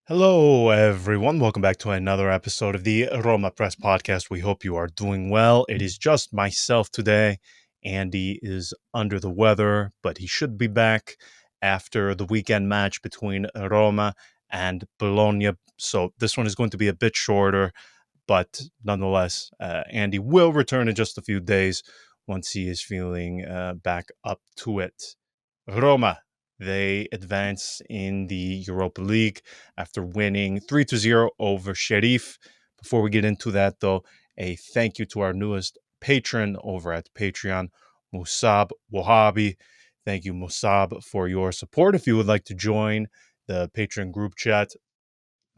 Hello, everyone. Welcome back to another episode of the RomaPress podcast. We hope you are doing well. It is just myself today. Andy is under the weather, but he should be back after the weekend match between Roma and Bologna. So this one is going to be a bit shorter, but nonetheless, Andy will return in just a few days once he is feeling back up to it. Roma, they advance in the Europa League after winning 3-0 over Sheriff. Before we get into that, though, a thank you to our newest patron over at Patreon, Musab Wahabi. Thank you, Musab, for your support. If you would like to join the Patreon group chat,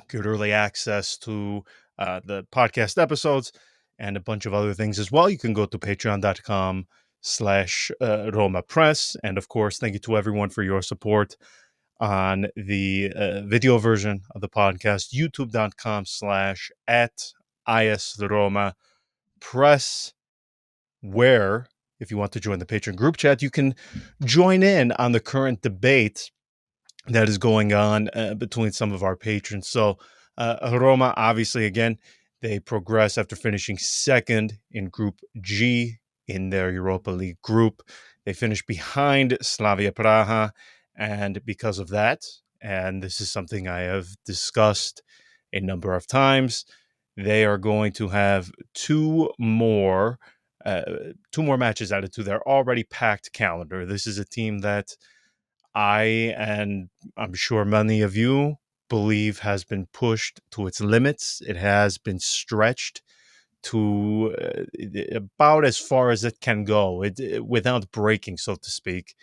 get early access to the podcast episodes and a bunch of other things as well, you can go to patreon.com/RomaPress. And of course, thank you to everyone for your support on the video version of the podcast, youtube.com/@ISRomaPress, where if you want to join the Patreon group chat, you can join in on the current debate that is going on between some of our patrons. So Roma, obviously, again, they progress after finishing second in Group G in their Europa League group. They finished behind Slavia Praha, and because of that, and this is something I have discussed a number of times, they are going to have two more matches added to their already packed calendar. This is a team that and I'm sure many of you believe has been pushed to its limits. It has been stretched to about as far as it can go without breaking, so to speak.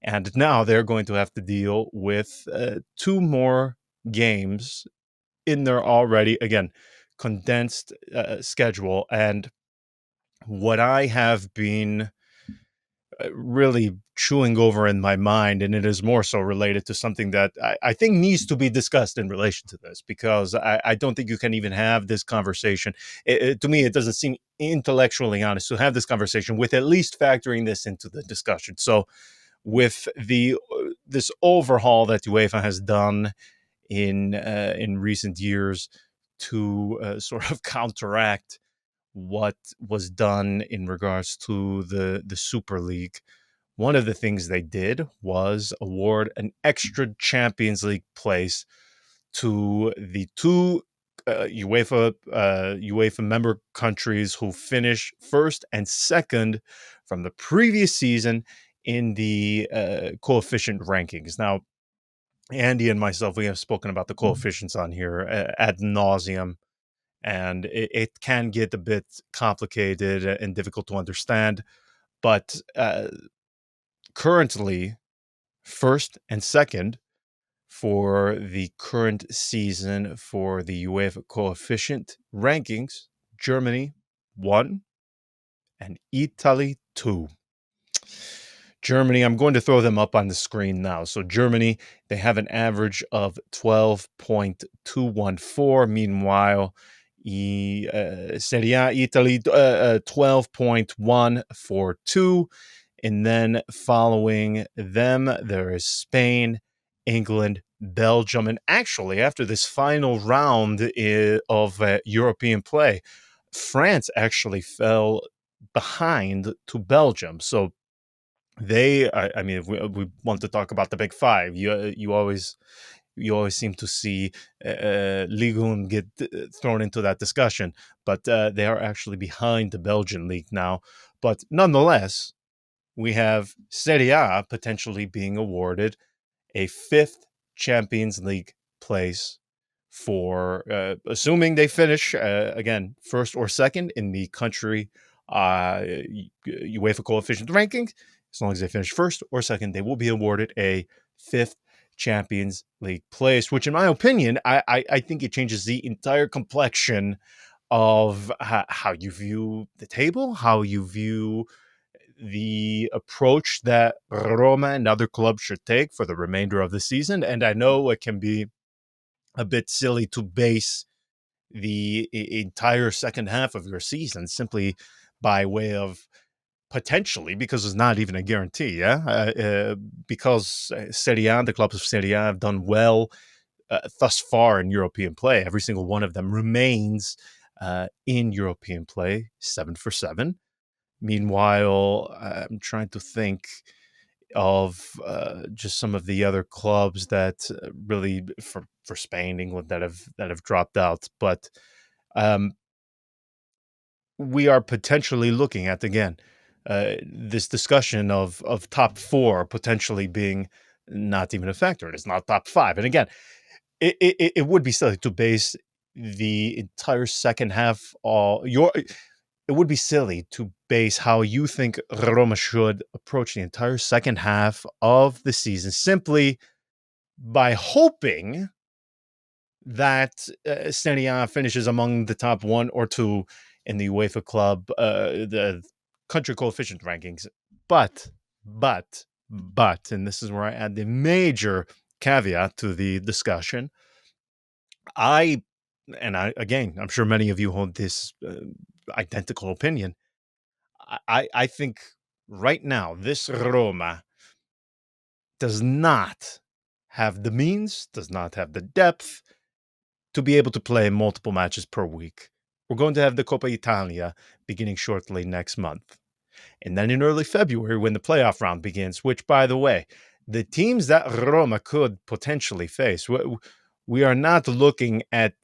And now they're going to have to deal with two more games in their already, again, condensed schedule. And what I have been really chewing over in my mind, and it is more so related to something that I think needs to be discussed in relation to this, because I don't think you can even have this conversation. To me, it doesn't seem intellectually honest to have this conversation with at least factoring this into the discussion. So with this overhaul that UEFA has done in recent years to sort of counteract what was done in regards to the Super League, one of the things they did was award an extra Champions League place to the two UEFA member countries who finish first and second from the previous season in the coefficient rankings. Now, Andy and myself, we have spoken about the coefficients on here ad nauseum, and it can get a bit complicated and difficult to understand. But currently, first and second for the current season for the UEFA coefficient rankings, Germany 1 and Italy 2. Germany, I'm going to throw them up on the screen now. So Germany, they have an average of 12.214. Meanwhile, Serie A, Italy, 12.142. And then following them, there is Spain, England, Belgium. And actually, after this final round of European play, France actually fell behind to Belgium. So I mean, if we want to talk about the big five, you always seem to see Ligue 1 get thrown into that discussion, but they are actually behind the Belgian league now. But nonetheless, we have Serie A potentially being awarded a fifth Champions League place for assuming they finish again first or second in the country UEFA coefficient rankings. As long as they finish first or second, they will be awarded a fifth Champions League place, which in my opinion, I think it changes the entire complexion of how you view the table, how you view the approach that Roma and other clubs should take for the remainder of the season. And I know it can be a bit silly to base the entire second half of your season simply by way of potentially, because it's not even a guarantee, because Serie A, the clubs of Serie A have done well thus far in European play. Every single one of them remains in European play, 7 for 7. Meanwhile, I'm trying to think of just some of the other clubs that really for Spain, England that have dropped out. But um, we are potentially looking at again this discussion of top four potentially being not even a factor. It's not top five. And again, it would be silly to base the entire second half all your. It would be silly to base how you think Roma should approach the entire second half of the season simply by hoping that Serie A finishes among the top one or two in the UEFA club, the country coefficient rankings. But, and this is where I add the major caveat to the discussion. I, again, I'm sure many of you hold this identical opinion. I think right now, this Roma does not have the means, does not have the depth to be able to play multiple matches per week. We're going to have the Coppa Italia beginning shortly next month. And then in early February, when the playoff round begins, which, by the way, the teams that Roma could potentially face, we are not looking at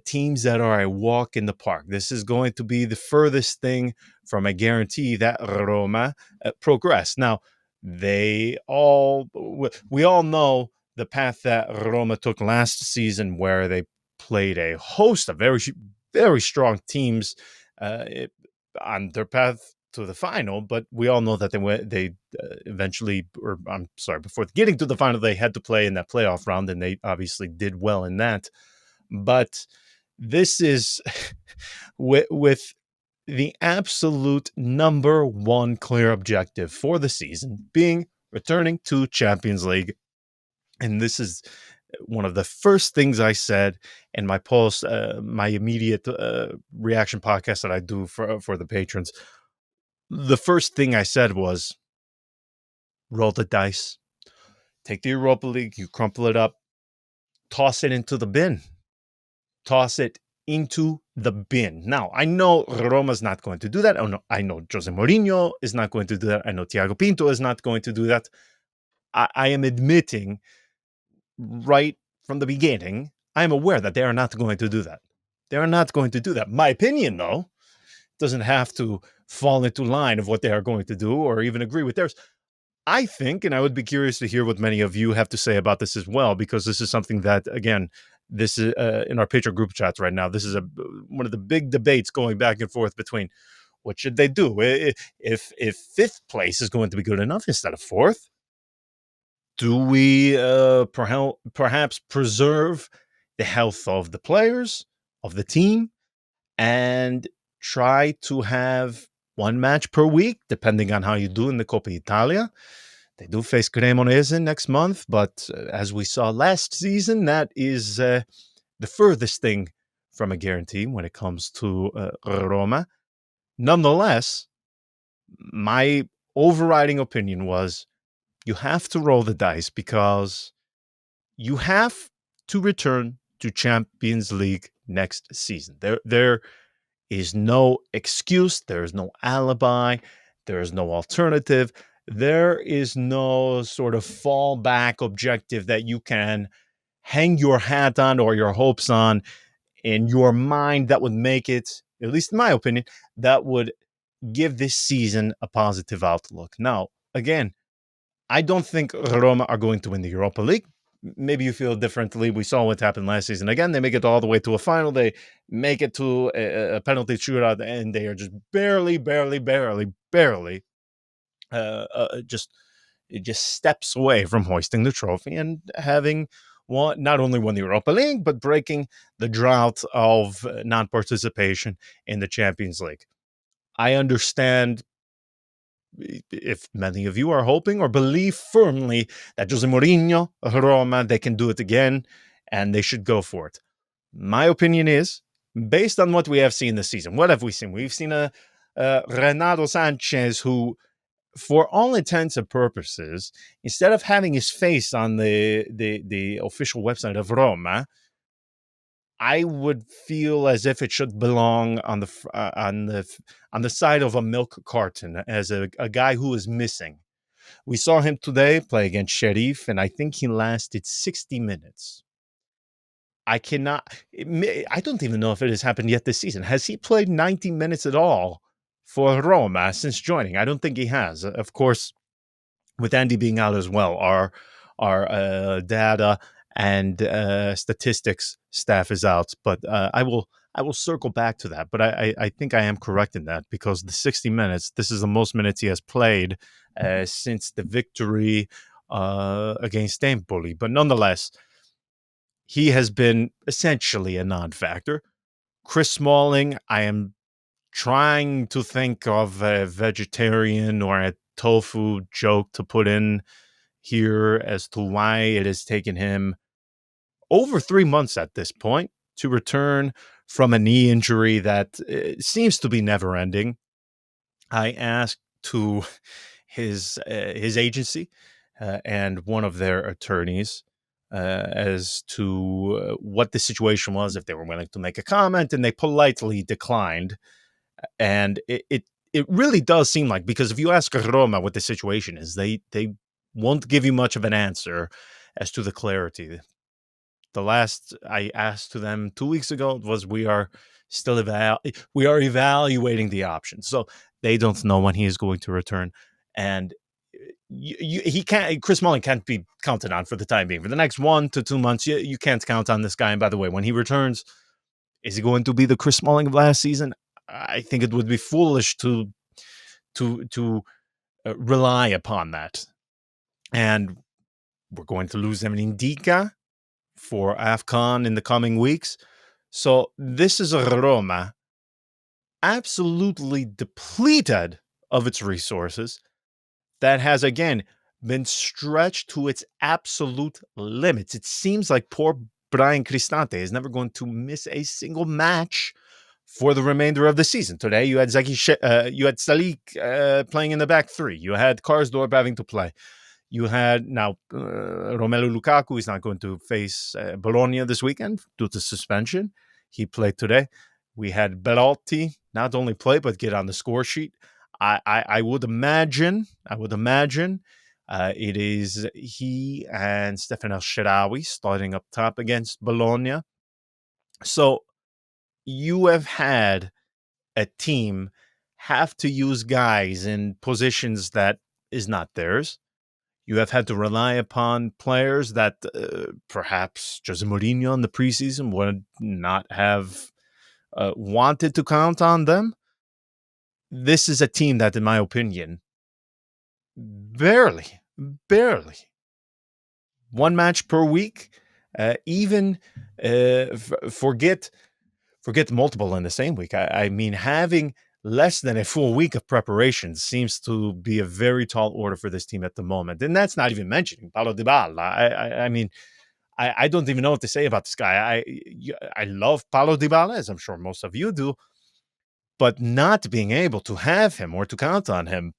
teams that are a walk in the park. This is going to be the furthest thing from a guarantee that Roma progress. Now, we all know the path that Roma took last season, where they played a host of very, very strong teams on their path to the final. But we all know that they eventually, or I'm sorry, before getting to the final, they had to play in that playoff round, and they obviously did well in that. But this is with the absolute number one clear objective for the season being returning to Champions League. And this is one of the first things I said in my post, my immediate reaction podcast that I do for the patrons. The first thing I said was, roll the dice, take the Europa League, you crumple it up, toss it into the bin. Toss it into the bin. Now, I know Roma's not going to do that. I know Jose Mourinho is not going to do that. I know Thiago Pinto is not going to do that. I am admitting right from the beginning, I am aware that they are not going to do that. They are not going to do that. My opinion, though, doesn't have to fall into line of what they are going to do or even agree with theirs. I think, and I would be curious to hear what many of you have to say about this as well, because this is something that, again, this is in our Patreon group chats right now. This is one of the big debates going back and forth between what should they do if fifth place is going to be good enough instead of fourth. Do we perhaps preserve the health of the players, of the team, and try to have one match per week, depending on how you do in the Coppa Italia? They do face Cremonese next month, but as we saw last season, that is the furthest thing from a guarantee when it comes to Roma. Nonetheless, my overriding opinion was you have to roll the dice because you have to return to Champions League next season. There is no excuse. There is no alibi. There is no alternative. There is no sort of fallback objective that you can hang your hat on or your hopes on in your mind that would make it, at least in my opinion, that would give this season a positive outlook. Now, again, I don't think Roma are going to win the Europa League. Maybe you feel differently. We saw what happened last season. Again, they make it all the way to a final. They make it to a penalty shootout, and they are just barely just steps away from hoisting the trophy and having not only won the Europa League, but breaking the drought of non-participation in the Champions League. I understand if many of you are hoping or believe firmly that Jose Mourinho, Roma, they can do it again and they should go for it. My opinion is, based on what we have seen this season, what have we seen? We've seen a Renato Sanchez who for all intents and purposes, instead of having his face on the official website of Roma, I would feel as if it should belong on the side of a milk carton as a guy who is missing. We saw him today play against Sheriff, and I think he lasted 60 minutes. I cannot. I don't even know if it has happened yet this season. Has he played 90 minutes at all for Roma since joining? I don't think he has. Of course, with Andy being out as well, our data and statistics staff is out. But I will circle back to that. But I think I am correct in that, because the 60 minutes, this is the most minutes he has played since the victory against Empoli. But nonetheless, he has been essentially a non-factor. Chris Smalling, I am trying to think of a vegetarian or a tofu joke to put in here as to why it has taken him over 3 months at this point to return from a knee injury that seems to be never ending. I asked to his agency and one of their attorneys as to what the situation was, if they were willing to make a comment, and they politely declined. And it really does seem like, because if you ask Roma what the situation is, they won't give you much of an answer as to the clarity. The last I asked to them 2 weeks ago was, we are still evaluating the options. So they don't know when he is going to return, and he can't. Chris Smalling can't be counted on for the time being. For the next 1 to 2 months, you can't count on this guy. And by the way, when he returns, is he going to be the Chris Smalling of last season? I think it would be foolish to rely upon that. And we're going to lose Emendika for AFCON in the coming weeks. So this is a Roma absolutely depleted of its resources, that has, again, been stretched to its absolute limits. It seems like poor Brian Cristante is never going to miss a single match for the remainder of the season. Today, you had you had Salik playing in the back three. You had Karsdorp having to play. You had now Romelu Lukaku is not going to face Bologna this weekend due to suspension. He played today. We had Belotti not only play but get on the score sheet. I would imagine it is he and Stefan El Shaarawy starting up top against Bologna. So you have had a team have to use guys in positions that is not theirs. You have had to rely upon players that perhaps Jose Mourinho in the preseason would not have wanted to count on them. This is a team that, in my opinion, barely, one match per week, even forget multiple in the same week. I mean, having less than a full week of preparation seems to be a very tall order for this team at the moment. And that's not even mentioning Paulo Dybala. I mean, I don't even know what to say about this guy. I love Paulo Dybala, as I'm sure most of you do, but not being able to have him or to count on him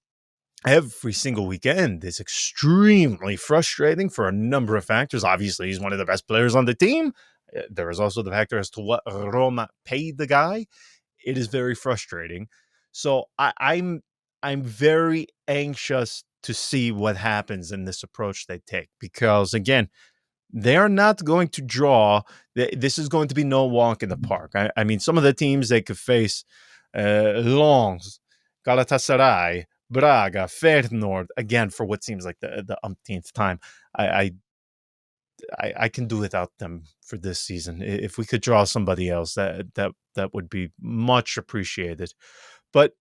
every single weekend is extremely frustrating for a number of factors. Obviously, he's one of the best players on the team. There is also the factor as to what Roma paid the guy. It is very frustrating. So I'm very anxious to see what happens in this approach they take, because again, they are not going to draw. This is going to be no walk in the park. I mean, some of the teams they could face, Lens, Galatasaray, Braga, Feyenoord, again, for what seems like the umpteenth time. I can do without them for this season. If we could draw somebody else, that would be much appreciated. But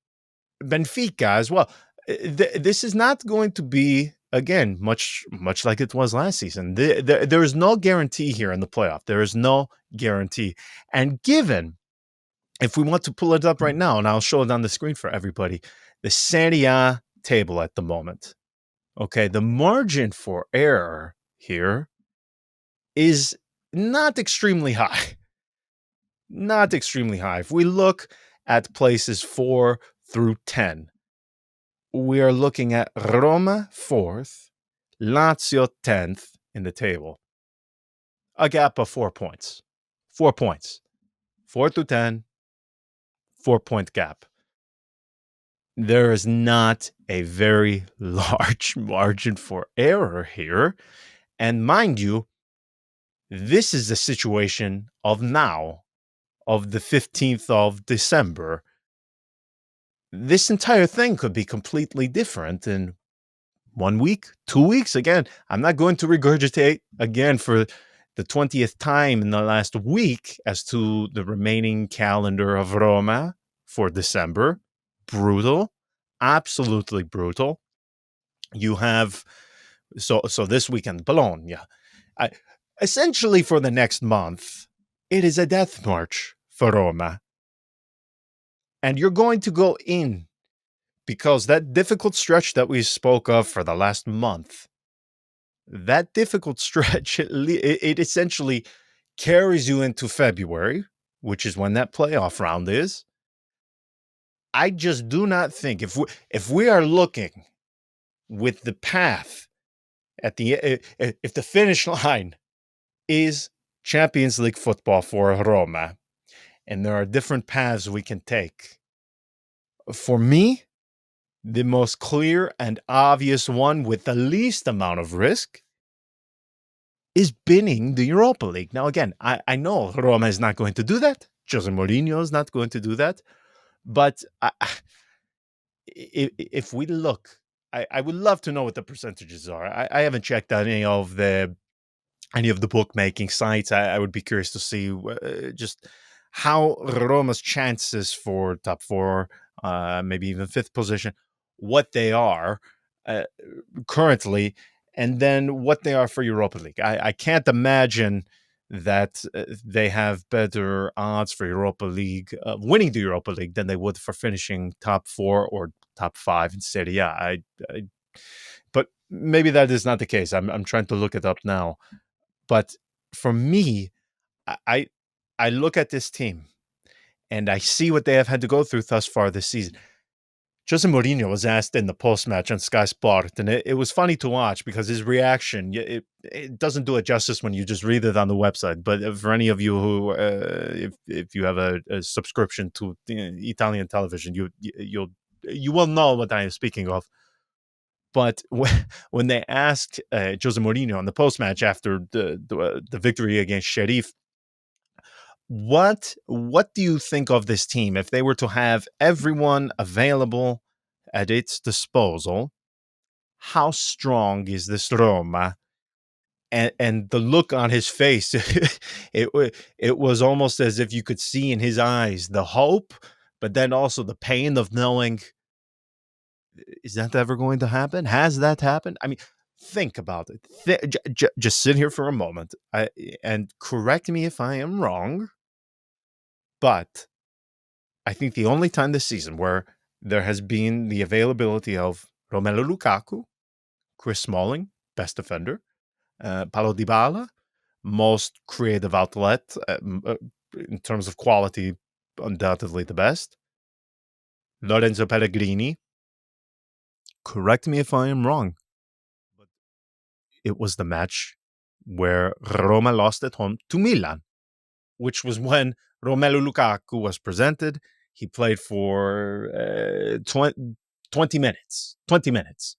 Benfica as well. This is not going to be, again, much like it was last season. There is no guarantee here in the playoff. There is no guarantee. And given, if we want to pull it up right now, and I'll show it on the screen for everybody, the Serie A table at the moment. Okay, the margin for error here is not extremely high. Not extremely high. If we look at places 4 through 10, we are looking at Roma 4th, Lazio 10th in the table. A gap of 4 points. 4 points. 4 to 10, 4-point gap. There is not a very large margin for error here. And mind you, this is the situation of now, of the 15th of December. This entire thing could be completely different in 1 week, 2 weeks. Again, I'm not going to regurgitate again for the 20th time in the last week as to the remaining calendar of Roma for December. Brutal, absolutely brutal. You have so this weekend, Bologna. Essentially for the next month, it is a death march for Roma. And you're going to go in because that difficult stretch that we spoke of for the last month, that difficult stretch, it essentially carries you into February, which is when that playoff round is. I just do not think if we are looking with the path at the if the finish line is Champions League football for Roma, and there are different paths we can take. For me, the most clear and obvious one with the least amount of risk is binning the Europa League. Now, again, I know Roma is not going to do that. Jose Mourinho is not going to do that. But if we look, I would love to know what the percentages are. I haven't checked out any of the bookmaking sites. I would be curious to see just how Roma's chances for top four, maybe even fifth position, what they are currently, and then what they are for Europa League. I can't imagine that they have better odds for Europa League, winning the Europa League, than they would for finishing top four or top five in Serie A. But maybe that is not the case. I'm trying to look it up now. But for me, I I look at this team and I see what they have had to go through thus far this season. Jose Mourinho was asked in the post-match on Sky Sport, and it was funny to watch because his reaction, it doesn't do it justice when you just read it on the website. But for any of you who, if you have a subscription to Italian television, you will know what I am speaking of. But when they asked Jose Mourinho on the post-match after the victory against Sheriff, what do you think of this team if they were to have everyone available at its disposal? How strong is this Roma? And the look on his face, it was almost as if you could see in his eyes the hope, but then also the pain of knowing, is that ever going to happen? Has that happened? I mean, think about it. Just sit here for a moment and correct me if I am wrong, but I think the only time this season where there has been the availability of Romelu Lukaku, Chris Smalling, best defender, Paulo Dybala, most creative outlet in terms of quality, undoubtedly the best. Lorenzo Pellegrini, correct me if I am wrong, but it was the match where Roma lost at home to Milan, which was when Romelu Lukaku was presented. He played for 20 minutes. 20 minutes.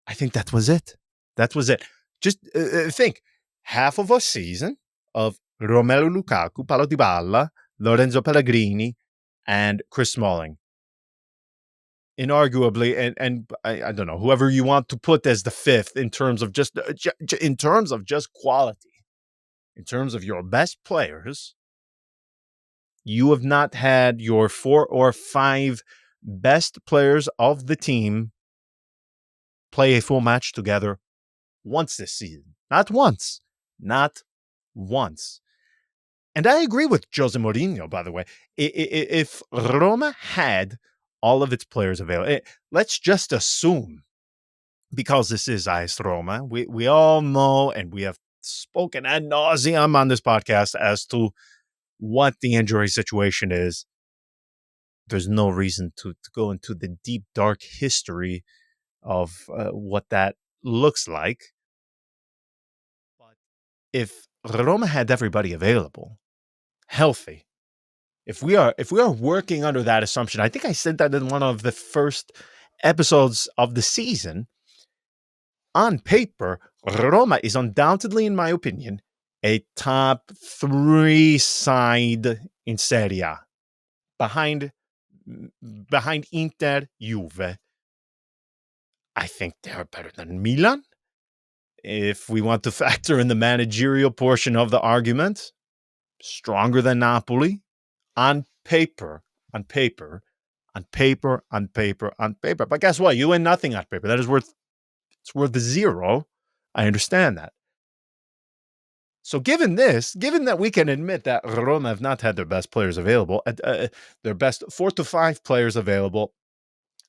I think that was it. That was it. Just think, half of a season of Romelu Lukaku, Paulo Dybala, Lorenzo Pellegrini, and Chris Smalling. Inarguably, and I don't know, whoever you want to put as the fifth in terms of just quality, in terms of your best players, you have not had your 4 or 5 best players of the team play a full match together once this season. Not once. Not once. And I agree with Jose Mourinho, by the way. If Roma had all of its players available, let's just assume, because this is AS Roma, we all know, and we have spoken ad nauseum on this podcast as to what the injury situation is. there's no reason to go into the deep, dark history of what that looks like. But if Roma had everybody available, healthy, if we are working under that assumption, I think I said that in one of the first episodes of the season. On paper, Roma is undoubtedly, in my opinion, a top three side in Serie A, behind behind Inter, Juve. I think they are better than Milan. If we want to factor in the managerial portion of the argument, stronger than Napoli on paper, on paper, on paper, on paper, on paper. But guess what? You win nothing on paper. That is worth a zero. I understand that. So given this, given that we can admit that Roma have not had their best players available, their best 4 to 5 players available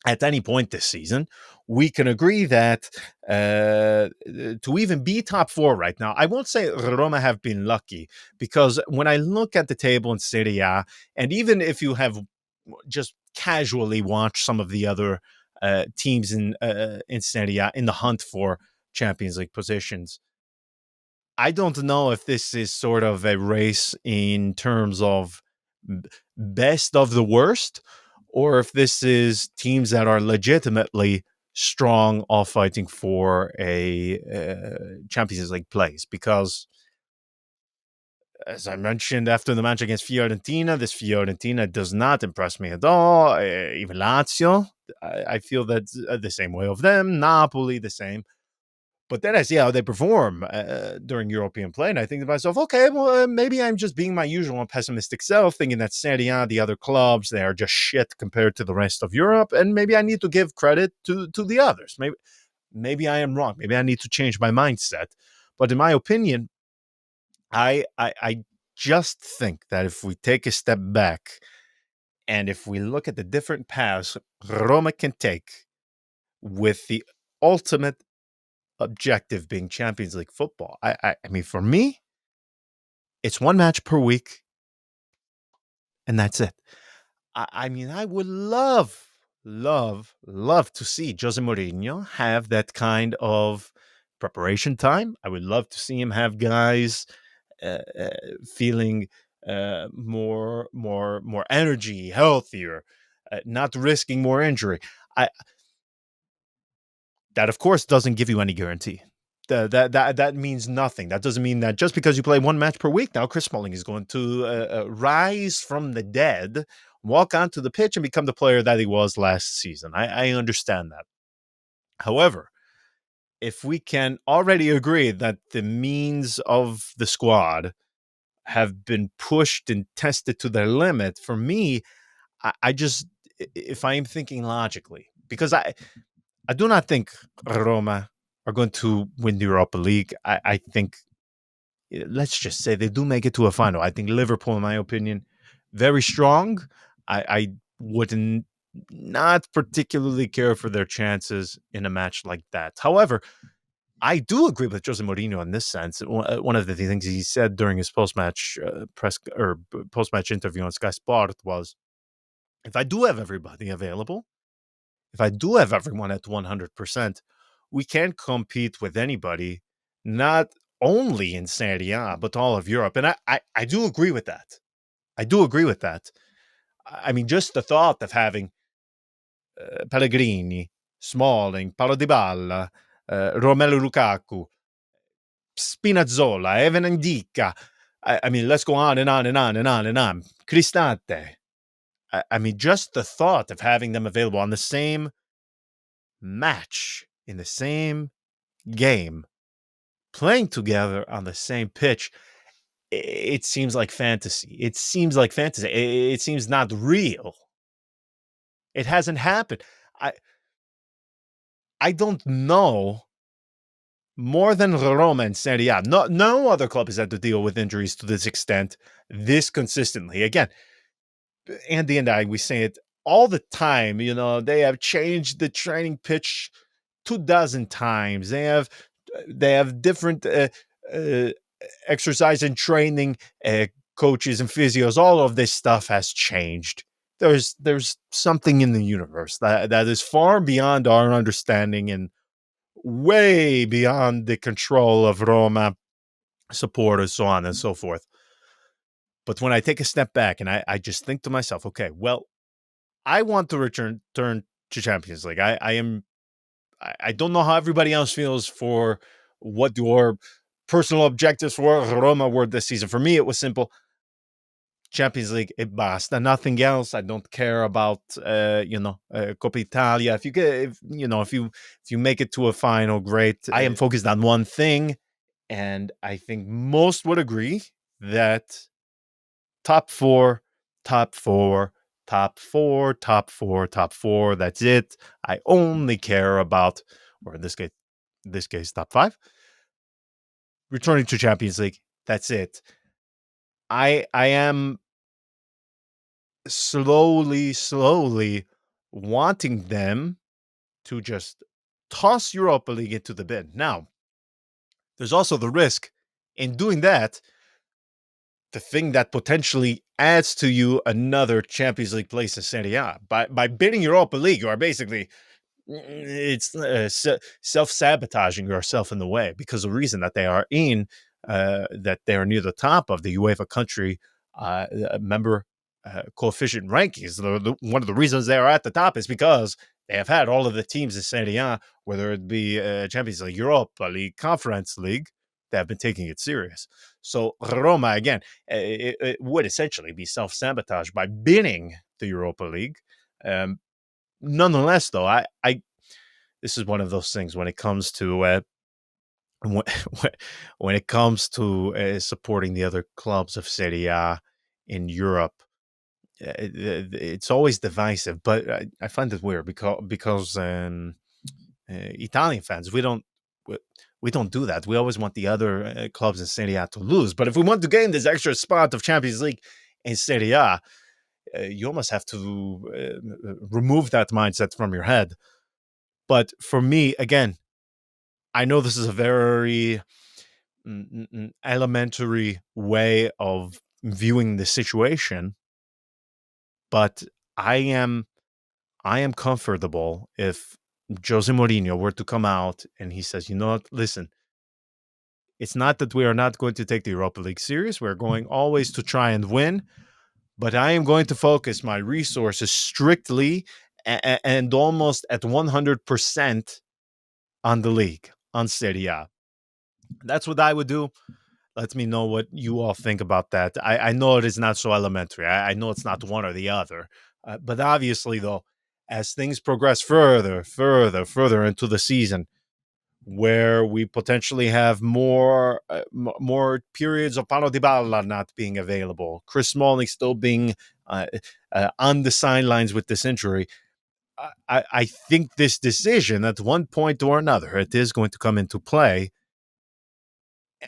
at any point this season, we can agree that to even be top 4 right now, I won't say Roma have been lucky, because when I look at the table in Serie A, and even if you have just casually watched some of the other teams in Serie A in the hunt for Champions League positions, I don't know if this is sort of a race in terms of best of the worst, or if this is teams that are legitimately strong, all fighting for a Champions League place. Because, as I mentioned after the match against Fiorentina, this Fiorentina does not impress me at all. Even Lazio, I feel that the same way of them. Napoli, the same. But then I see how they perform during European play, and I think to myself, okay, well, maybe I'm just being my usual pessimistic self, thinking that Serie A, the other clubs, they are just shit compared to the rest of Europe, and maybe I need to give credit to the others. Maybe I am wrong. Maybe I need to change my mindset. But in my opinion, I just think that if we take a step back and if we look at the different paths Roma can take with the ultimate objective being Champions League football. I mean, for me, it's one match per week, and that's it. I mean, I would love to see Jose Mourinho have that kind of preparation time. I would love to see him have guys feeling more energy, healthier, not risking more injury. I That, of course, doesn't give you any guarantee. That means nothing. That doesn't mean that just because you play one match per week, now Chris Smalling is going to rise from the dead, walk onto the pitch, and become the player that he was last season. I understand that. However, if we can already agree that the means of the squad have been pushed and tested to their limit, for me, I just, if I am thinking logically, because I do not think Roma are going to win the Europa League. I think, let's just say they do make it to a final. I think Liverpool, in my opinion, very strong. I wouldn't not particularly care for their chances in a match like that. However, I do agree with Jose Mourinho in this sense. One of the things he said during his post-match post-match interview on Sky Sport was, if I do have everybody available, if I do have everyone at 100%, we can compete with anybody, not only in Serie A, but all of Europe. And I do agree with that. I do agree with that. I mean, just the thought of having Pellegrini, Smalling, Paulo Dybala, Romelu Lukaku, Spinazzola, Evan Ndika. I mean, let's go on and on and on and on and on. Cristante. I mean, just the thought of having them available on the same match, in the same game, playing together on the same pitch, it seems like fantasy. It seems like fantasy. It seems not real. It hasn't happened. I I don't know more than Roma and Serie A. No other club has had to deal with injuries to this extent, this consistently. Again, Andy and I, we say it all the time. You know, they have changed the training pitch 2 dozen times. They have different uh, exercise and training coaches and physios. All of this stuff has changed. there's something in the universe that is far beyond our understanding and way beyond the control of Roma supporters, so on and so forth. But when I take a step back and I just think to myself, okay, well, I want to turn to Champions League. I don't know how everybody else feels for what your personal objectives for Roma were this season. For me, it was simple. Champions League, it basta, nothing else. I don't care about Coppa Italia. If you get, if you make it to a final, great. I am focused on one thing, and I think most would agree that top four, top four, top four, top four, top four. That's it. I only care about, or in this case, top five. Returning to Champions League. That's it. I am slowly wanting them to just toss Europa League into the bin. Now, there's also the risk in doing that. The thing that potentially adds to you another Champions League place in Serie A. By bidding Europa League, you are basically it's self-sabotaging yourself in the way, because the reason that they are that they are near the top of the UEFA country member coefficient rankings. One of the reasons they are at the top is because they have had all of the teams in Serie A, whether it be Champions League, Europa League, Conference League, they have been taking it serious. So Roma, again, it would essentially be self-sabotage by bidding the Europa League. Nonetheless, though, I this is one of those things when it comes to when, when it comes to supporting the other clubs of Serie A in Europe. It's always divisive, but I find it weird because Italian fans, we don't do that. We always want the other clubs in Serie A to lose. But if we want to gain this extra spot of Champions League in Serie A, you almost have to remove that mindset from your head. But for me, again, I know this is a very elementary way of viewing the situation, but I am comfortable if Jose Mourinho were to come out and he says, you know what, listen, it's not that we are not going to take the Europa League serious. We're going always to try and win, but I am going to focus my resources strictly and almost at 100% on the league, on Serie A. That's what I would do. Let me know what you all think about that. I know it is not so elementary. I know it's not one or the other. But obviously, though, as things progress further into the season, where we potentially have more periods of Paulo Dybala not being available, Chris Smalling still being on the sidelines with this injury, I think this decision at one point or another, it is going to come into play.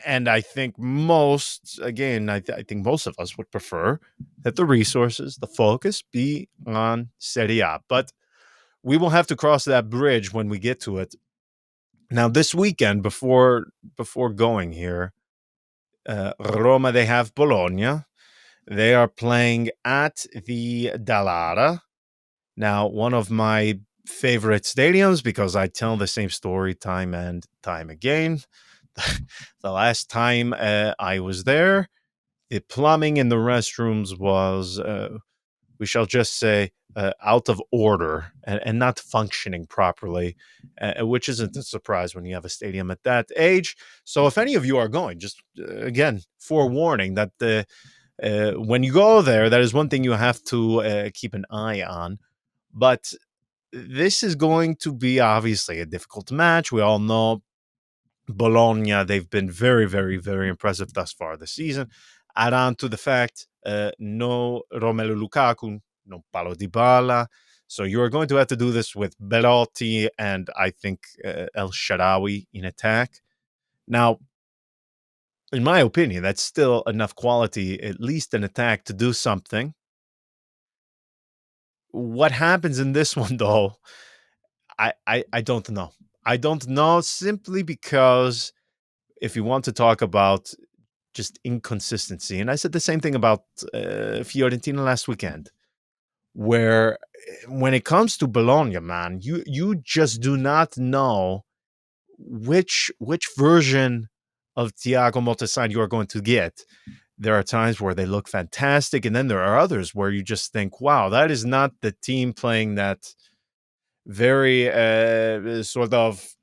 And I think I think most of us would prefer that the resources, the focus be on Serie A. But we will have to cross that bridge when we get to it. Now, this weekend, before going here, Roma, they have Bologna. They are playing at the Dallara. Now, one of my favorite stadiums, because I tell the same story time and time again. The last time I was there, the plumbing in the restrooms was, we shall just say, out of order and not functioning properly, which isn't a surprise when you have a stadium at that age. So if any of you are going, just again, forewarning that when you go there, that is one thing you have to keep an eye on. But this is going to be obviously a difficult match. We all know Bologna, they've been very, very, very impressive thus far this season. Add on to the fact, no Romelu Lukaku, no Paulo Dybala. So you are going to have to do this with Belotti and I think El Shaarawy in attack. Now, in my opinion, that's still enough quality, at least in attack, to do something. What happens in this one, though, I don't know. I don't know, simply because if you want to talk about just inconsistency, and I said the same thing about Fiorentina last weekend. where when it comes to Bologna, man, you just do not know which version of Thiago Montesano you are going to get. There are times where they look fantastic, and then there are others where you just think, wow, that is not the team playing that very sort of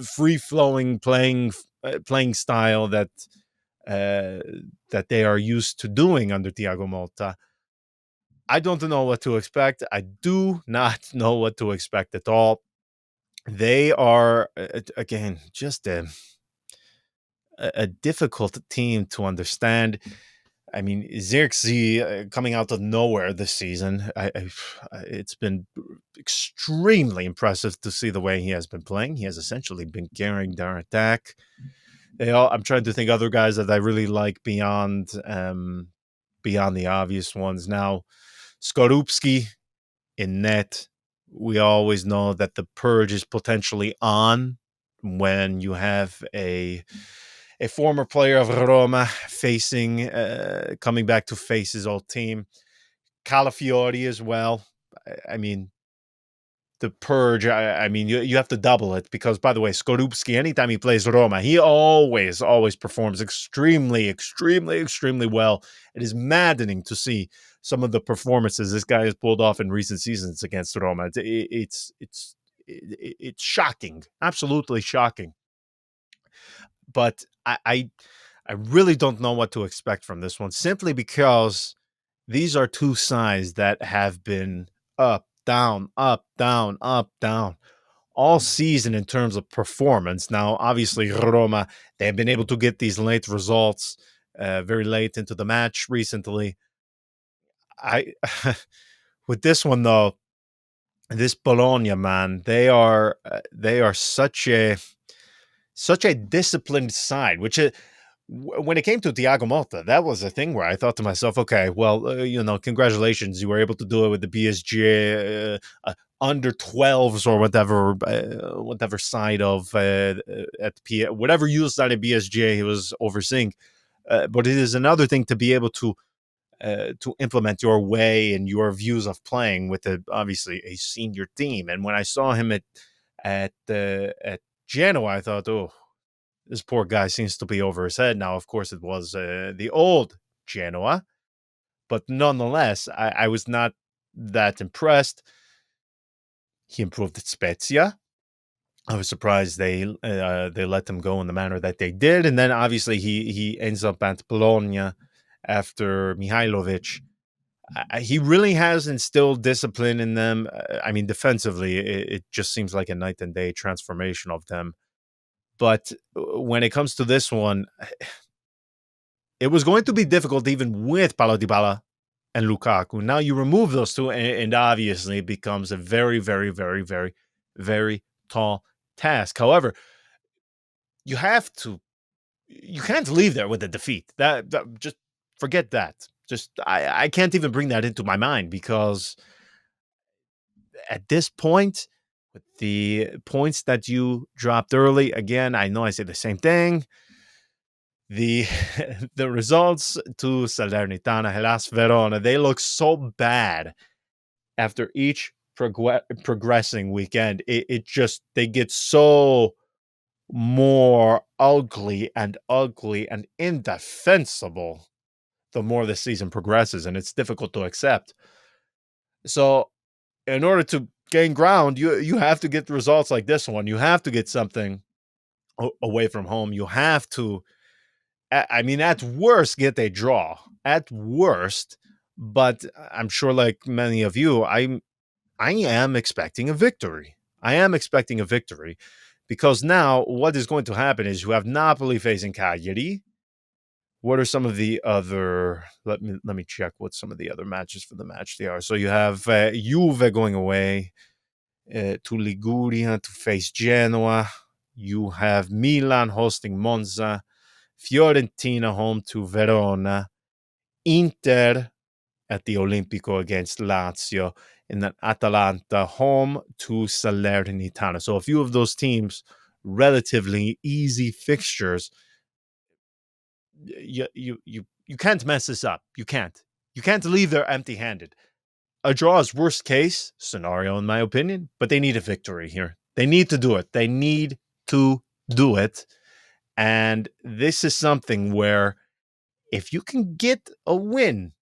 free flowing playing style uh, that they are used to doing under Thiago Motta. I don't know what to expect. I do not know what to expect at all. They are again just a difficult team to understand. I mean, Xerxes coming out of nowhere this season. It's been extremely impressive to see the way he has been playing. He has essentially been carrying their attack. I'm trying to think other guys that I really like beyond the obvious ones. Now, Skorupski in net. We always know that the purge is potentially on when you have a former player of Roma coming back to face his old team. Calafiori as well. I mean, the purge. I mean, you have to double it because, by the way, Skorupski, anytime he plays Roma, he always performs extremely well. It is maddening to see some of the performances this guy has pulled off in recent seasons against Roma. It's shocking, absolutely shocking. But I really don't know what to expect from this one, simply because these are two sides that have been up, down, up, down, up, down all season in terms of performance. Now, obviously, Roma, they have been able to get these late results very late into the match recently. I with this one though, this Bologna man, they are such a disciplined side, which is when it came to Thiago Motta, that was a thing where I thought to myself, okay, well, congratulations, you were able to do it with the PSG under 12s or whatever side of whatever youth side of PSG he was overseeing. But it is another thing to be able to implement your way and your views of playing with obviously a senior team. And when I saw him at Genoa, I thought, oh, this poor guy seems to be over his head now. Of course, it was the old Genoa, but nonetheless, I was not that impressed. He improved at Spezia. I was surprised they let him go in the manner that they did, and then obviously he ends up at Bologna after Mihailovic. He really has instilled discipline in them. I mean, defensively, it just seems like a night and day transformation of them. But when it comes to this one, it was going to be difficult even with Paulo Dybala and Lukaku. Now you remove those two, and obviously it becomes a very tall task. However, you have to, you can't leave there with a defeat. That just forget that. Just I can't even bring that into my mind because at this point, with the points that you dropped early, again, I know I say the same thing. The the results to Salernitana, Hellas Verona, they look so bad after each progressing weekend. It just they get so more ugly and indefensible the more the season progresses, and it's difficult to accept. So, in order to gain ground, you have to get results like this one. You have to get something away from home. You have to, I mean, at worst, get a draw. At worst, but I'm sure, like many of you, I am expecting a victory. I am expecting a victory because now what is going to happen is you have Napoli facing Cagliari. What are some of the other? Let me check what some of the other matches for the match they are. So you have Juve going away to Liguria to face Genoa. You have Milan hosting Monza, Fiorentina home to Verona, Inter at the Olimpico against Lazio, and then Atalanta home to Salernitana. So a few of those teams, relatively easy fixtures. You can't mess this up. You can't leave there empty-handed. A draw is worst case scenario, in my opinion, but they need a victory here. They need to do it. They need to do it. And this is something where if you can get a win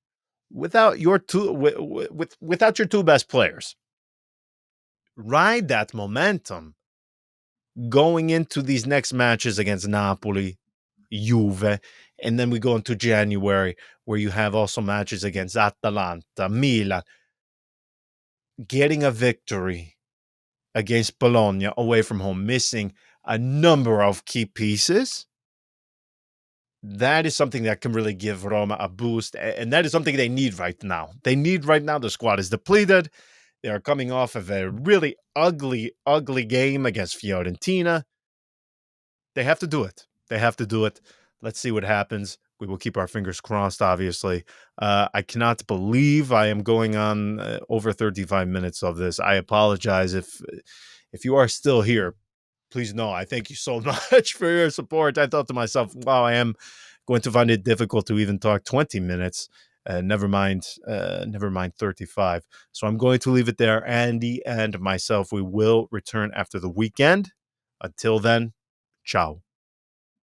without your without your two best players, ride that momentum going into these next matches against Napoli, Juve, and then we go into January where you have also matches against Atalanta, Milan. Getting a victory against Bologna away from home, missing a number of key pieces, that is something that can really give Roma a boost. And that is something they need right now. They need right now. The squad is depleted. They are coming off of a really ugly, ugly game against Fiorentina. They have to do it. They have to do it. Let's see what happens. We will keep our fingers crossed, obviously. I cannot believe I am going on over 35 minutes of this. I apologize if you are still here. Please know I thank you so much for your support. I thought to myself, wow, I am going to find it difficult to even talk 20 minutes. Never mind 35. So I'm going to leave it there. Andy and myself, we will return after the weekend. Until then, ciao.